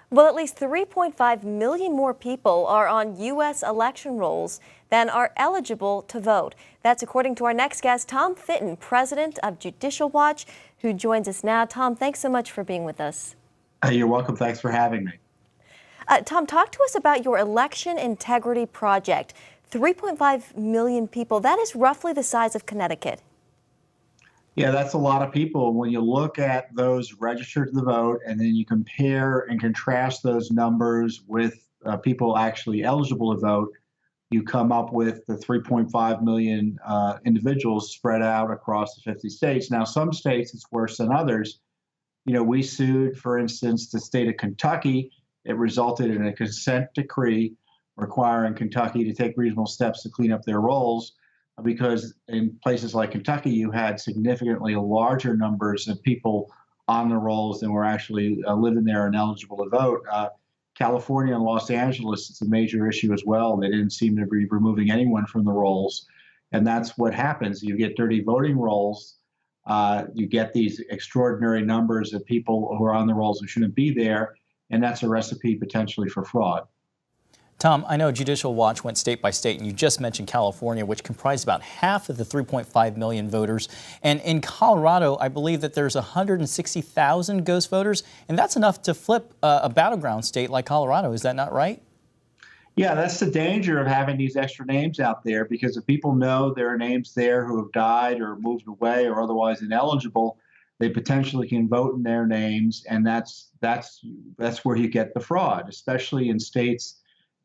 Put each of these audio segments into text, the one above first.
Well, at least 3.5 million more people are on U.S. election rolls than are eligible to vote. That's according to our next guest, Tom Fitton, president of Judicial Watch, who joins us now. Tom, thanks so much for being with us. You're welcome. Thanks for having me. Tom, talk to us about your election integrity project. 3.5 million people, that is roughly the size of Connecticut. Yeah, that's a lot of people. When you look at those registered to vote and then you compare and contrast those numbers with people actually eligible to vote, you come up with the 3.5 million individuals spread out across the 50 states. Now, some states it's worse than others. You know, we sued, for instance, the state of Kentucky. It resulted in a consent decree requiring Kentucky to take reasonable steps to clean up their rolls, because in places like Kentucky, you had significantly larger numbers of people on the rolls than were actually living there and eligible to vote. California and Los Angeles, it's a major issue as well. They didn't seem to be removing anyone from the rolls. And that's what happens. You get dirty voting rolls. You get these extraordinary numbers of people who are on the rolls who shouldn't be there. And that's a recipe potentially for fraud. Tom, I know Judicial Watch went state by state, and you just mentioned California, which comprised about half of the 3.5 million voters. And in Colorado, I believe that there's 160,000 ghost voters, and that's enough to flip a battleground state like Colorado. Is that not right? Yeah, that's the danger of having these extra names out there, because if people know there are names there who have died or moved away or otherwise ineligible, they potentially can vote in their names, and that's where you get the fraud, especially in states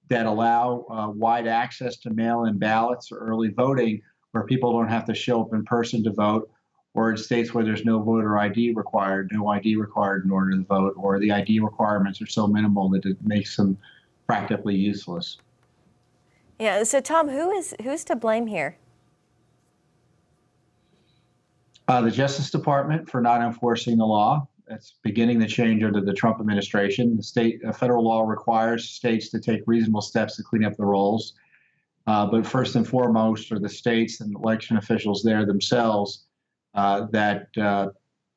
that allow wide access to mail-in ballots or early voting, where people don't have to show up in person to vote, or in states where there's no voter ID required, no ID required in order to vote, or the ID requirements are so minimal that it makes them practically useless. Yeah, so Tom, who's to blame here? The Justice Department for not enforcing the law. That's beginning to change under the Trump administration. The federal law requires states to take reasonable steps to clean up the rolls. But first and foremost are the states and election officials there themselves that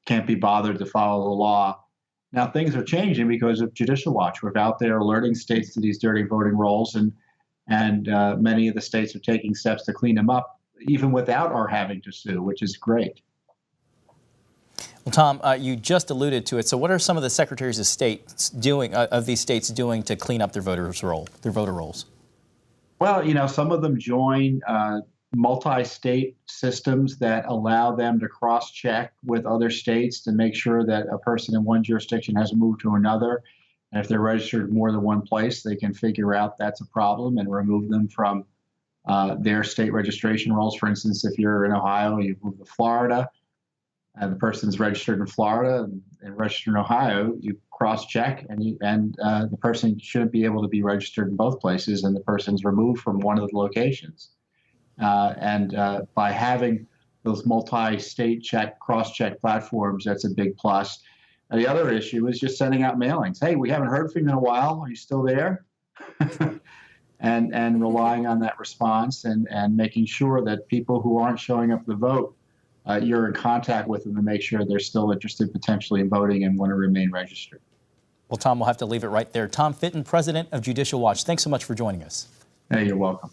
can't be bothered to follow the law. Now, things are changing because of Judicial Watch. We're out there alerting states to these dirty voting rolls, and many of the states are taking steps to clean them up, even without our having to sue, which is great. Well, Tom, you just alluded to it. So what are some of the secretaries of state doing, of these states doing to clean up their voter rolls? Well, you know, some of them join multi-state systems that allow them to cross-check with other states to make sure that a person in one jurisdiction hasn't moved to another. And if they're registered more than one place, they can figure out that's a problem and remove them from their state registration rolls. For instance, if you're in Ohio, you move to Florida, and the person's registered in Florida and registered in Ohio, you cross-check, and the person shouldn't be able to be registered in both places, and the person's removed from one of the locations. By having those multi-state cross-check platforms, that's a big plus. And the other issue is just sending out mailings. Hey, we haven't heard from you in a while. Are you still there? and relying on that response and making sure that people who aren't showing up to vote, you're in contact with them to make sure they're still interested potentially in voting and want to remain registered. Well, Tom, we'll have to leave it right there. Tom Fitton, president of Judicial Watch, thanks so much for joining us. Hey, you're welcome.